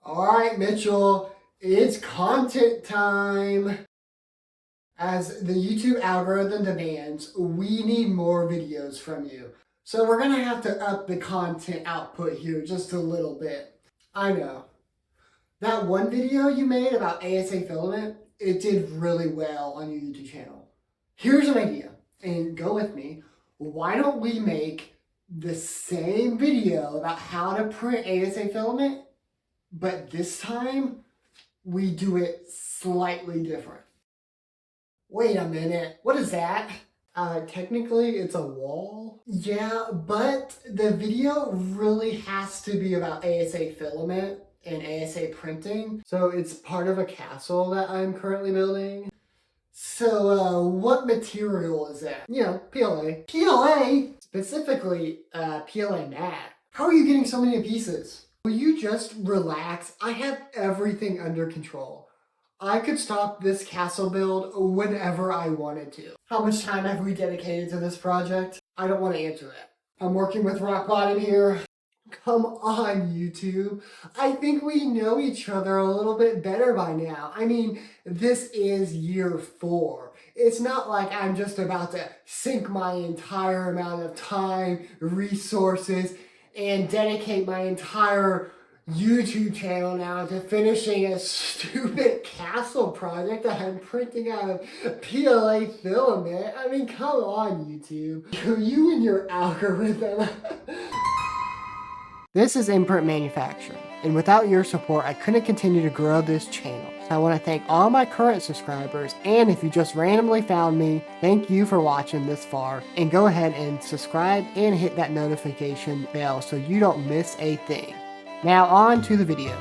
All right, Mitchell, it's content time. As the YouTube algorithm demands, we need more videos from you. So we're going to have to up the content output here just a little bit. I know. That one video you made about ASA filament, it did really well on your YouTube channel. Here's an idea, and go with me. Why don't we make the same video about how to print ASA filament, but this time we do it slightly different. Wait a minute, what is that? Technically it's a wall. Yeah, but the video really has to be about ASA filament and ASA printing. So it's part of a castle that I'm currently building. So what material is that? You know, PLA. PLA? Specifically, PLA matte. How are you getting so many pieces? Will you just relax? I have everything under control. I could stop this castle build whenever I wanted to. How much time have we dedicated to this project? I don't want to answer that. I'm working with Rock Bottom here. Come on, YouTube. I think we know each other a little bit better by now. I mean, this is year 4. It's not like I'm just about to sink my entire amount of time, resources, and dedicate my entire YouTube channel now to finishing a stupid castle project that I'm printing out of PLA filament. I mean, come on, YouTube. You and your algorithm. This is Imprint Manufacturing, and without your support, I couldn't continue to grow this channel. So I want to thank all my current subscribers, and if you just randomly found me, thank you for watching this far, and go ahead and subscribe and hit that notification bell so you don't miss a thing. Now on to the video.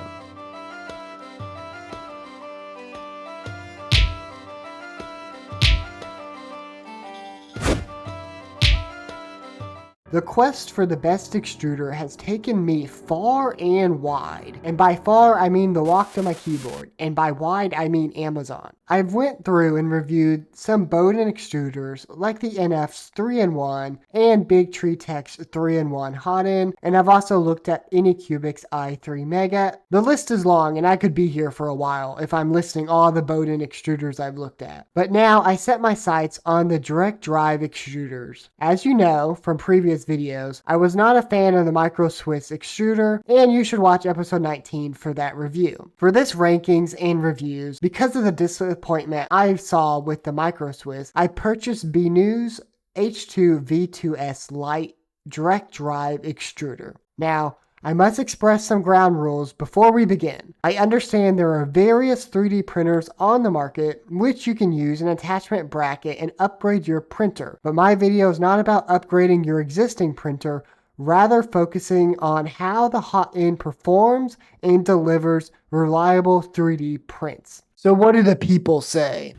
The quest for the best extruder has taken me far and wide. And by far, I mean the walk to my keyboard. And by wide, I mean Amazon. I've went through and reviewed some Bowden extruders like the NF's 3-in-1 and Big Tree Tech's 3-in-1 hot end. And I've also looked at Anycubic's i3 Mega. The list is long and I could be here for a while if I'm listing all the Bowden extruders I've looked at. But now I set my sights on the direct drive extruders. As you know from previous videos, I was not a fan of the Micro Swiss extruder, and you should watch episode 19 for that review. For this rankings and reviews, because of the disappointment I saw with the Micro Swiss, I purchased BNew's H2 V2S Lite direct drive extruder. Now, I must express some ground rules before we begin. I understand there are various 3D printers on the market which you can use an attachment bracket and upgrade your printer, but my video is not about upgrading your existing printer, rather focusing on how the hot end performs and delivers reliable 3D prints. So what do the people say?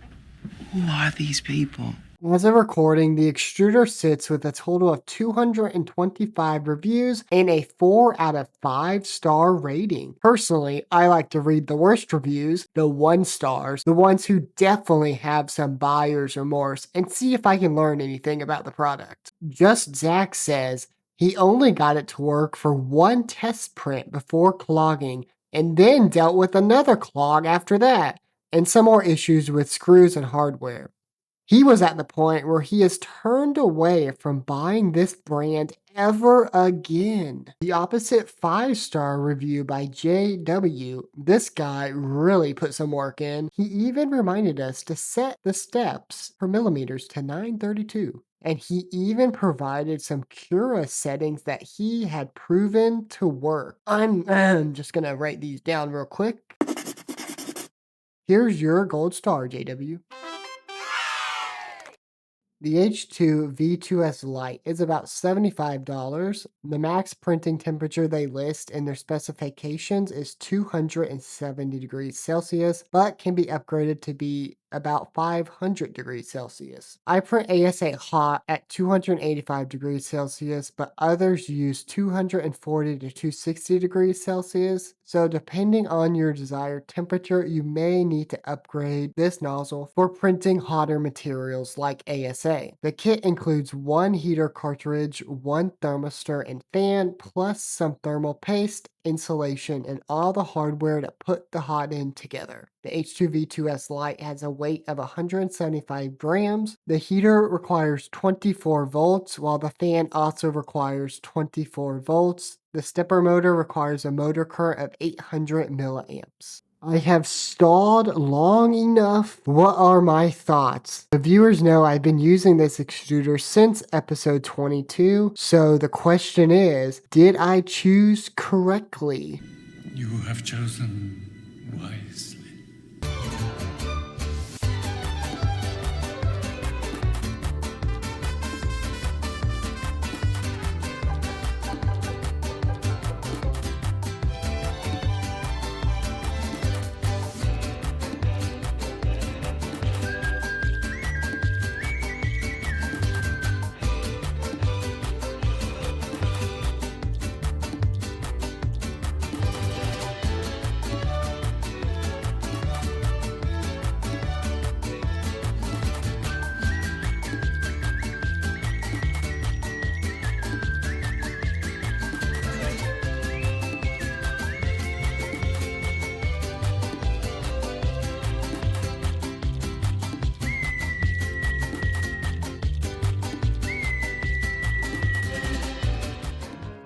Who are these people? As of recording, the extruder sits with a total of 225 reviews and a 4 out of 5 star rating. Personally, I like to read the worst reviews, the 1 stars, the ones who definitely have some buyer's remorse, and see if I can learn anything about the product. Just Zach says he only got it to work for 1 test print before clogging, and then dealt with another clog after that, and some more issues with screws and hardware. He was at the point where he has turned away from buying this brand ever again. The opposite 5-star review by JW, this guy really put some work in. He even reminded us to set the steps per millimeters to 932. And he even provided some Cura settings that he had proven to work. I'm just gonna write these down real quick. Here's your gold star, JW. The H2 V2S Lite is about $75. The max printing temperature they list in their specifications is 270 degrees Celsius, but can be upgraded to be about 500 degrees Celsius. I print ASA hot at 285 degrees Celsius, but others use 240 to 260 degrees Celsius. So depending on your desired temperature, you may need to upgrade this nozzle for printing hotter materials like ASA. The kit includes 1 heater cartridge, 1 thermistor and fan, plus some thermal paste insulation, and all the hardware to put the hot end together. The H2V2S Lite has a weight of 175 grams. The heater requires 24 volts, while the fan also requires 24 volts. The stepper motor requires a motor current of 800 milliamps. I have stalled long enough. What are my thoughts? The viewers know I've been using this extruder since episode 22, so the question is, did I choose correctly? You have chosen wisely.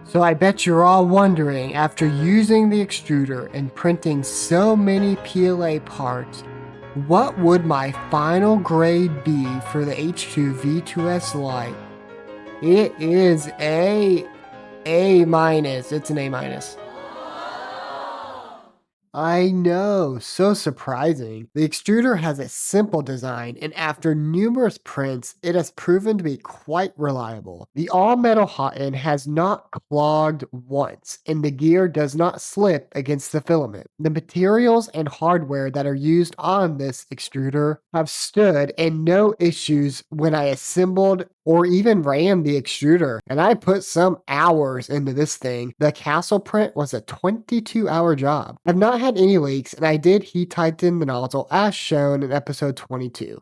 So I bet you're all wondering, after using the extruder and printing so many PLA parts, what would my final grade be for the H2 V2S Lite? It is A-. It's an A-. I know, so surprising. The extruder has a simple design, and after numerous prints, it has proven to be quite reliable. The all-metal hot end has not clogged once, and the gear does not slip against the filament. The materials and hardware that are used on this extruder have stood and no issues when I assembled or even ran the extruder, and I put some hours into this thing. The castle print was a 22-hour job. I've not had any leaks, and I did heat tighten the nozzle as shown in episode 22.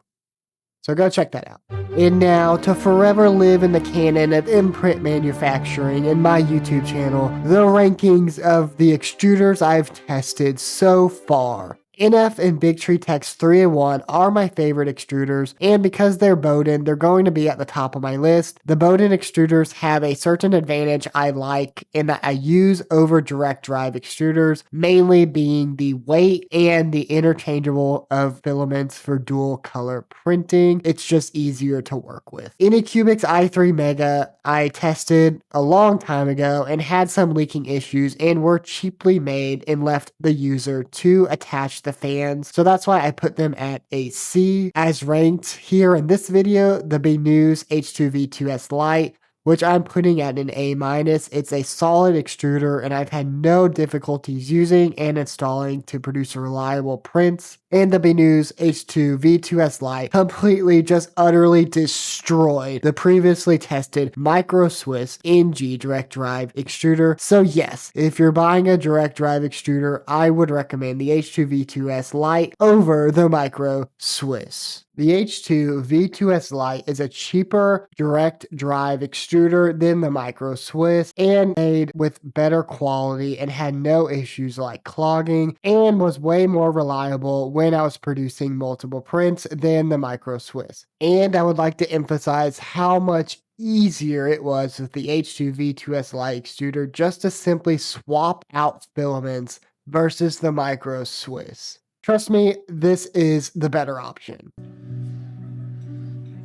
So go check that out. And now, to forever live in the canon of imprint manufacturing in my YouTube channel, the rankings of the extruders I've tested so far. NF and Big Tree Tech's 3-in-1 are my favorite extruders, and because they're Bowden, they're going to be at the top of my list. The Bowden extruders have a certain advantage I like in that I use over direct drive extruders, mainly being the weight and the interchangeable of filaments for dual color printing. It's just easier to work with. Anycubic's i3 Mega I tested a long time ago and had some leaking issues and were cheaply made and left the user to attach the fans, so that's why I put them at a C. As ranked here in this video, the BNews H2V2S Lite, which I'm putting at an A-. It's a solid extruder, and I've had no difficulties using and installing to produce reliable prints. And the BNews H2 V2S Lite completely, just utterly destroyed the previously tested Micro Swiss NG direct drive extruder. So yes, if you're buying a direct drive extruder, I would recommend the H2 V2S Lite over the Micro Swiss. The H2 V2S Lite is a cheaper direct drive extruder than the Micro Swiss, and made with better quality and had no issues like clogging, and was way more reliable when I was producing multiple prints than the Micro Swiss. And I would like to emphasize how much easier it was with the H2 V2S Lite extruder just to simply swap out filaments versus the Micro Swiss. Trust me, this is the better option.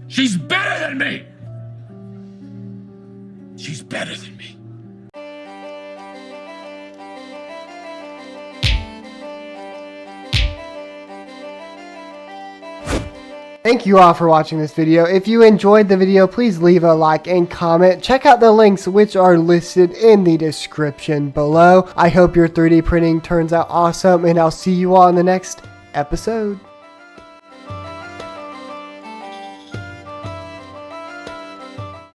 She's better than me! She's better than me. Thank you all for watching this video. If you enjoyed the video, please leave a like and comment. Check out the links which are listed in the description below. I hope your 3D printing turns out awesome, and I'll see you all in the next episode.